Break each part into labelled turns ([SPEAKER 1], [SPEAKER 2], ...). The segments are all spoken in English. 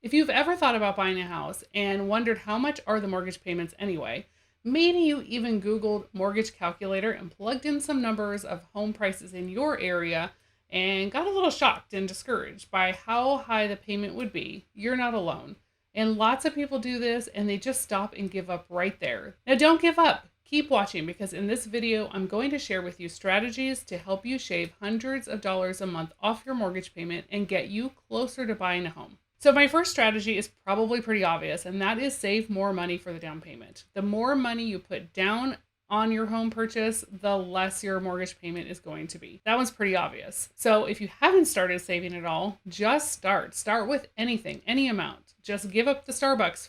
[SPEAKER 1] If you've ever thought about buying a house and wondered how much are the mortgage payments anyway, maybe you even Googled mortgage calculator and plugged in some numbers of home prices in your area and got a little shocked and discouraged by how high the payment would be, you're not alone. And lots of people do this and they just stop and give up right there. Now don't give up. Keep watching because in this video, I'm going to share with you strategies to help you shave hundreds of dollars a month off your mortgage payment and get you closer to buying a home. So my first strategy is probably pretty obvious, and that is save more money for the down payment. The more money you put down on your home purchase, the less your mortgage payment is going to be. That one's pretty obvious. So if you haven't started saving at all, just start. Start with anything, any amount. Just give up the Starbucks,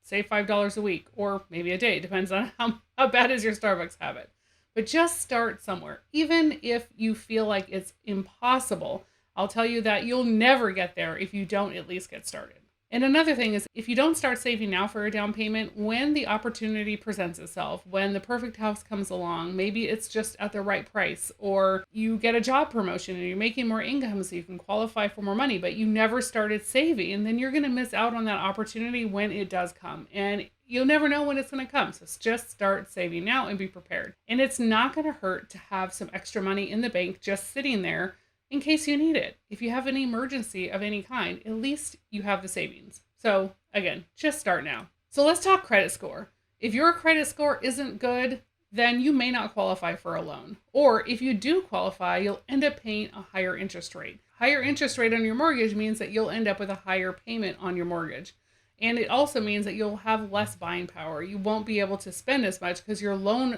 [SPEAKER 1] save $5 a week, or maybe a day, depends on how bad is your Starbucks habit. But just start somewhere. Even if you feel like it's impossible, I'll tell you that you'll never get there if you don't at least get started. And another thing is, if you don't start saving now for a down payment, when the opportunity presents itself, when the perfect house comes along, maybe it's just at the right price, or you get a job promotion and you're making more income so you can qualify for more money, but you never started saving, and then you're going to miss out on that opportunity when it does come. And you'll never know when it's going to come. So just start saving now and be prepared. And it's not going to hurt to have some extra money in the bank just sitting there in case you need it. If you have an emergency of any kind, at least you have the savings. So again, just start now. So let's talk credit score. If your credit score isn't good, then you may not qualify for a loan. Or if you do qualify, you'll end up paying a higher interest rate. Higher interest rate on your mortgage means that you'll end up with a higher payment on your mortgage. And it also means that you'll have less buying power. You won't be able to spend as much because your loan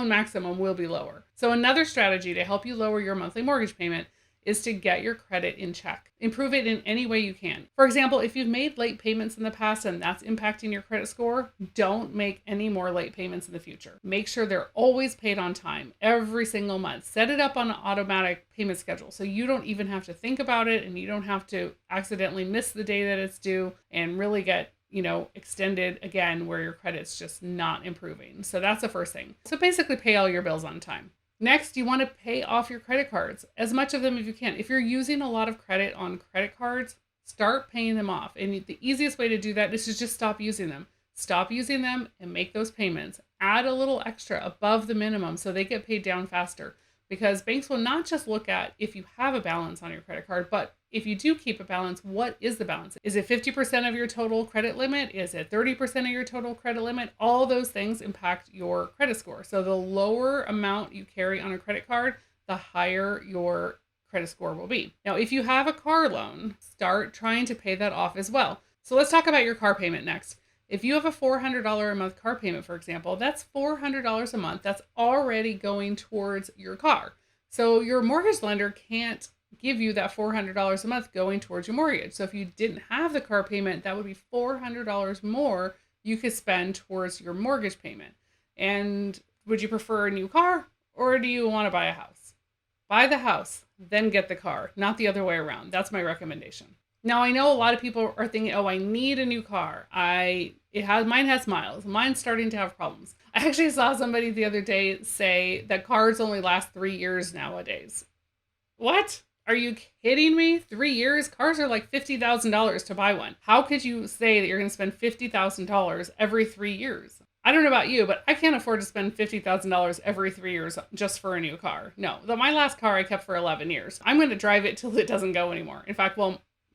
[SPEAKER 1] maximum will be lower. So another strategy to help you lower your monthly mortgage payment is to get your credit in check. Improve it in any way you can. For example, if you've made late payments in the past and that's impacting your credit score, don't make any more late payments in the future. Make sure they're always paid on time every single month. Set it up on an automatic payment schedule so you don't even have to think about it and you don't have to accidentally miss the day that it's due and really get extended again where your credit's just not improving. So that's the first thing. So basically pay all your bills on time. Next, you want to pay off your credit cards, as much of them as you can. If you're using a lot of credit on credit cards, start paying them off. And the easiest way to do that is to just stop using them. Stop using them and make those payments. Add a little extra above the minimum so they get paid down faster. Because banks will not just look at if you have a balance on your credit card, but if you do keep a balance, what is the balance? Is it 50% of your total credit limit? Is it 30% of your total credit limit? All those things impact your credit score. So the lower amount you carry on a credit card, the higher your credit score will be. Now, if you have a car loan, start trying to pay that off as well. So let's talk about your car payment next. If you have a $400 a month car payment, for example, that's $400 a month. That's already going towards your car. So your mortgage lender can't give you that $400 a month going towards your mortgage. So if you didn't have the car payment, that would be $400 more you could spend towards your mortgage payment. And would you prefer a new car or do you want to buy a house? Buy the house, then get the car, not the other way around. That's my recommendation. Now, I know a lot of people are thinking, oh, I need a new car. Mine has miles. Mine's starting to have problems. I actually saw somebody the other day say that cars only last 3 years nowadays. What? Are you kidding me? 3 years? Cars are like $50,000 to buy one. How could you say that you're going to spend $50,000 every 3 years? I don't know about you, but I can't afford to spend $50,000 every 3 years just for a new car. No, my last car I kept for 11 years. I'm going to drive it till it doesn't go anymore. In fact,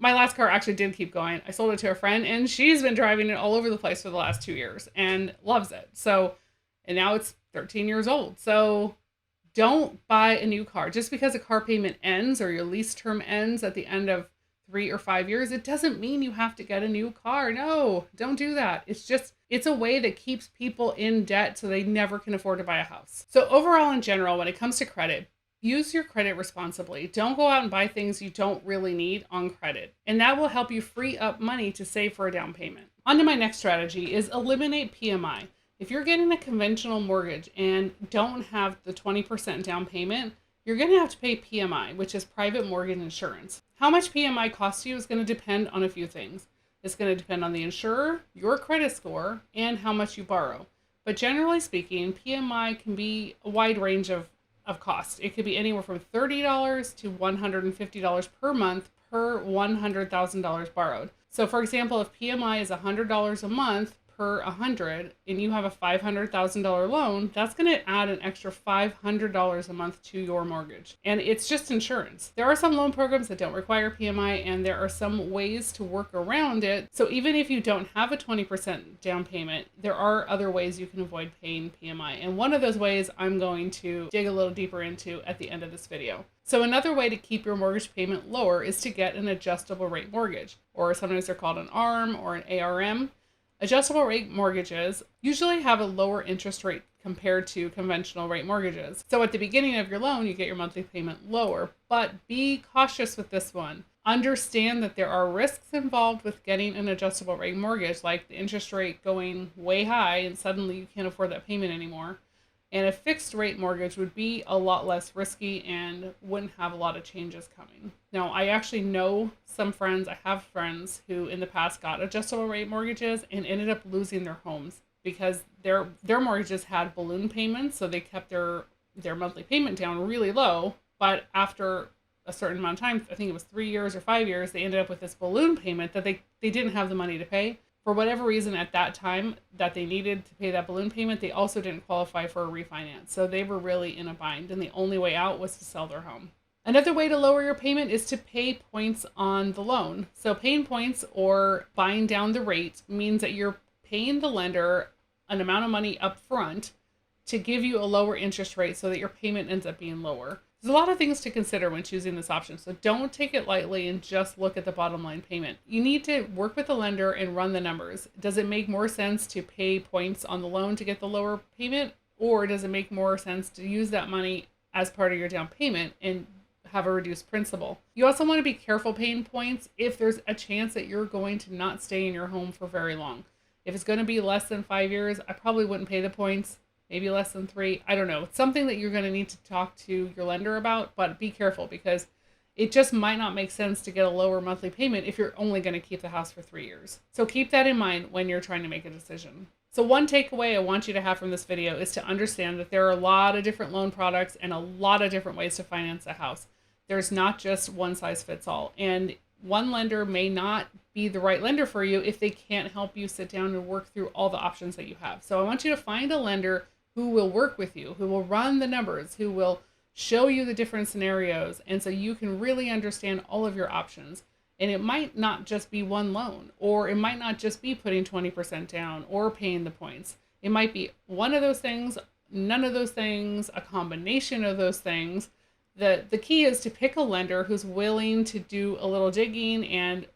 [SPEAKER 1] my last car actually did keep going. I sold it to a friend and she's been driving it all over the place for the last 2 years and loves it. And now it's 13 years old. So don't buy a new car. Just because a car payment ends or your lease term ends at the end of 3 or 5 years, it doesn't mean you have to get a new car. No, don't do that. It's a way that keeps people in debt so they never can afford to buy a house. So overall, in general, when it comes to credit, use your credit responsibly. Don't go out and buy things you don't really need on credit. And that will help you free up money to save for a down payment. On to my next strategy is eliminate PMI. If you're getting a conventional mortgage and don't have the 20% down payment, you're going to have to pay PMI, which is private mortgage insurance. How much PMI costs you is going to depend on a few things. It's going to depend on the insurer, your credit score, and how much you borrow. But generally speaking, PMI can be a wide range of cost. It could be anywhere from $30 to $150 per month per $100,000 borrowed. So for example, if PMI is $100 a month per 100 and you have a $500,000 loan, that's going to add an extra $500 a month to your mortgage. And it's just insurance. There are some loan programs that don't require PMI, and there are some ways to work around it. So even if you don't have a 20% down payment, there are other ways you can avoid paying PMI. And one of those ways I'm going to dig a little deeper into at the end of this video. So another way to keep your mortgage payment lower is to get an adjustable rate mortgage, or sometimes they're called an ARM or an ARM. Adjustable rate mortgages usually have a lower interest rate compared to conventional rate mortgages. So at the beginning of your loan, you get your monthly payment lower, but be cautious with this one. Understand that there are risks involved with getting an adjustable rate mortgage, like the interest rate going way high and suddenly you can't afford that payment anymore. And a fixed rate mortgage would be a lot less risky and wouldn't have a lot of changes coming. Now, I actually know some friends, I have friends who in the past got adjustable rate mortgages and ended up losing their homes because their mortgages had balloon payments, so they kept their monthly payment down really low. But after a certain amount of time, I think it was 3 years or 5 years, they ended up with this balloon payment that they didn't have the money to pay. For whatever reason at that time that they needed to pay that balloon payment, they also didn't qualify for a refinance. So they were really in a bind, and the only way out was to sell their home. Another way to lower your payment is to pay points on the loan. So paying points or buying down the rate means that you're paying the lender an amount of money up front to give you a lower interest rate so that your payment ends up being lower. There's a lot of things to consider when choosing this option, so don't take it lightly and just look at the bottom line payment. You need to work with the lender and run the numbers. Does it make more sense to pay points on the loan to get the lower payment, or does it make more sense to use that money as part of your down payment and have a reduced principal? You also want to be careful paying points if there's a chance that you're going to not stay in your home for very long. If it's going to be less than 5 years, I probably wouldn't pay the points. Maybe less than 3. I don't know. It's something that you're going to need to talk to your lender about, but be careful because it just might not make sense to get a lower monthly payment if you're only going to keep the house for 3 years. So keep that in mind when you're trying to make a decision. So one takeaway I want you to have from this video is to understand that there are a lot of different loan products and a lot of different ways to finance a house. There's not just one size fits all. And one lender may not be the right lender for you if they can't help you sit down and work through all the options that you have. So I want you to find a lender who will work with you, who will run the numbers, who will show you the different scenarios, and so you can really understand all of your options. And it might not just be one loan, or it might not just be putting 20% down or paying the points. It might be one of those things, none of those things, a combination of those things. The key is to pick a lender who's willing to do a little digging and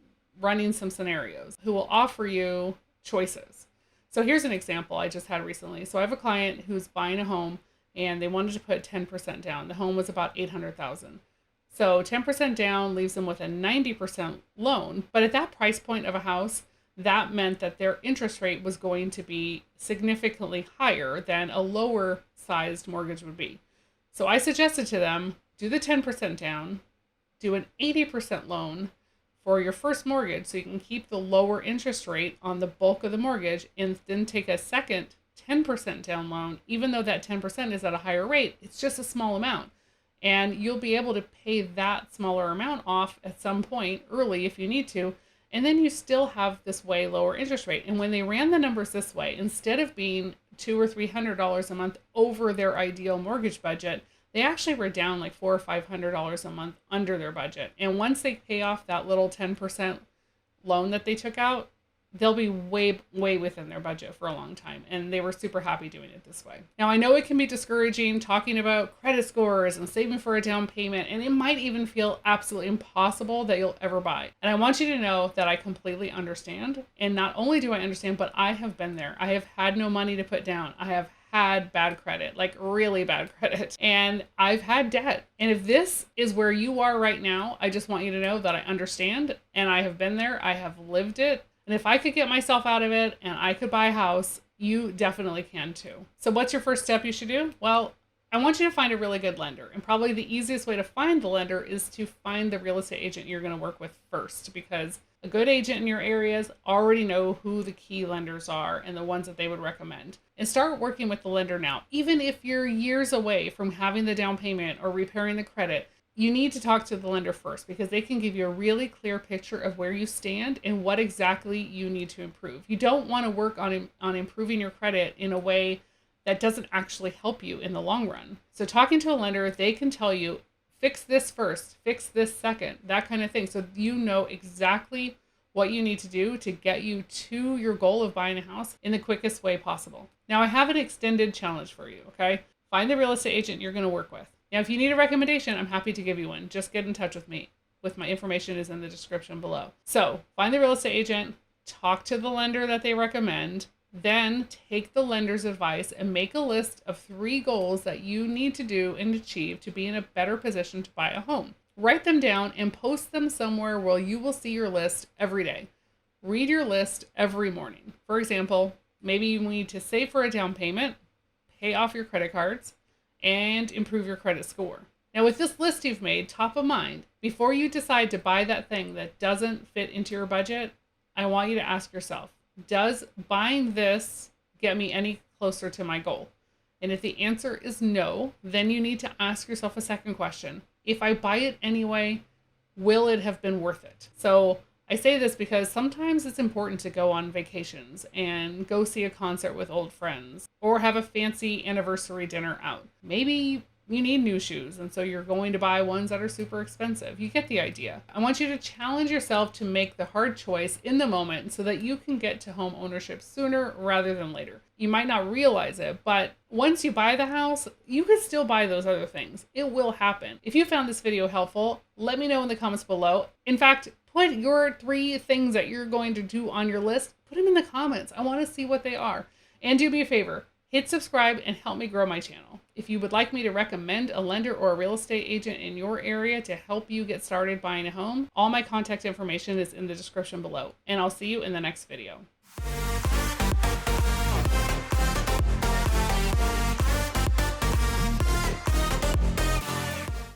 [SPEAKER 1] running some scenarios, who will offer you choices. So here's an example I just had recently. So I have a client who's buying a home and they wanted to put 10% down. The home was about $800,000. So 10% down leaves them with a 90% loan. But at that price point of a house, that meant that their interest rate was going to be significantly higher than a lower sized mortgage would be. So I suggested to them, do the 10% down, do an 80% loan for your first mortgage so you can keep the lower interest rate on the bulk of the mortgage, and then take a second 10% down loan. Even though that 10% is at a higher rate, it's just a small amount. And you'll be able to pay that smaller amount off at some point early if you need to. And then you still have this way lower interest rate. And when they ran the numbers this way, instead of being $200 or $300 a month over their ideal mortgage budget, they actually were down like $400 or $500 a month under their budget. And once they pay off that little 10% loan that they took out, they'll be way within their budget for a long time. And they were super happy doing it this way. Now, I know it can be discouraging talking about credit scores and saving for a down payment, and it might even feel absolutely impossible that you'll ever buy. And I want you to know that I completely understand. And not only do I understand, but I have been there. I have had no money to put down. I have had bad credit, like really bad credit, and I've had debt. And if this is where you are right now, I just want you to know that I understand, and I have been there. I have lived it. And if I could get myself out of it and I could buy a house, you definitely can too. So what's your first step you should do? Well, I want you to find a really good lender. And probably the easiest way to find the lender is to find the real estate agent you're going to work with first, because a good agent in your areas already know who the key lenders are and the ones that they would recommend. And start working with the lender now. Even if you're years away from having the down payment or repairing the credit, you need to talk to the lender first because they can give you a really clear picture of where you stand and what exactly you need to improve. You don't want to work on improving your credit in a way that doesn't actually help you in the long run. So talking to a lender, they can tell you, fix this first, fix this second, that kind of thing. So you know exactly what you need to do to get you to your goal of buying a house in the quickest way possible. Now, I have an extended challenge for you, okay? Find the real estate agent you're going to work with. Now, if you need a recommendation, I'm happy to give you one. Just get in touch with me. My information is in the description below. So find the real estate agent, talk to the lender that they recommend, then take the lender's advice and make a list of 3 goals that you need to do and achieve to be in a better position to buy a home. Write them down and post them somewhere where you will see your list every day. Read your list every morning. For example, maybe you need to save for a down payment, pay off your credit cards, and improve your credit score. Now, with this list you've made top of mind, before you decide to buy that thing that doesn't fit into your budget, I want you to ask yourself, does buying this get me any closer to my goal? And if the answer is no, then you need to ask yourself a second question. If I buy it anyway, will it have been worth it? So I say this because sometimes it's important to go on vacations and go see a concert with old friends or have a fancy anniversary dinner out. Maybe you need new shoes, and so you're going to buy ones that are super expensive. You get the idea. I want you to challenge yourself to make the hard choice in the moment so that you can get to home ownership sooner rather than later. You might not realize it, but once you buy the house, you can still buy those other things. It will happen. If you found this video helpful, let me know in the comments below. In fact, put your 3 things that you're going to do on your list. Put them in the comments. I want to see what they are. And do me a favor. Hit subscribe and help me grow my channel. If you would like me to recommend a lender or a real estate agent in your area to help you get started buying a home, all my contact information is in the description below. And I'll see you in the next video.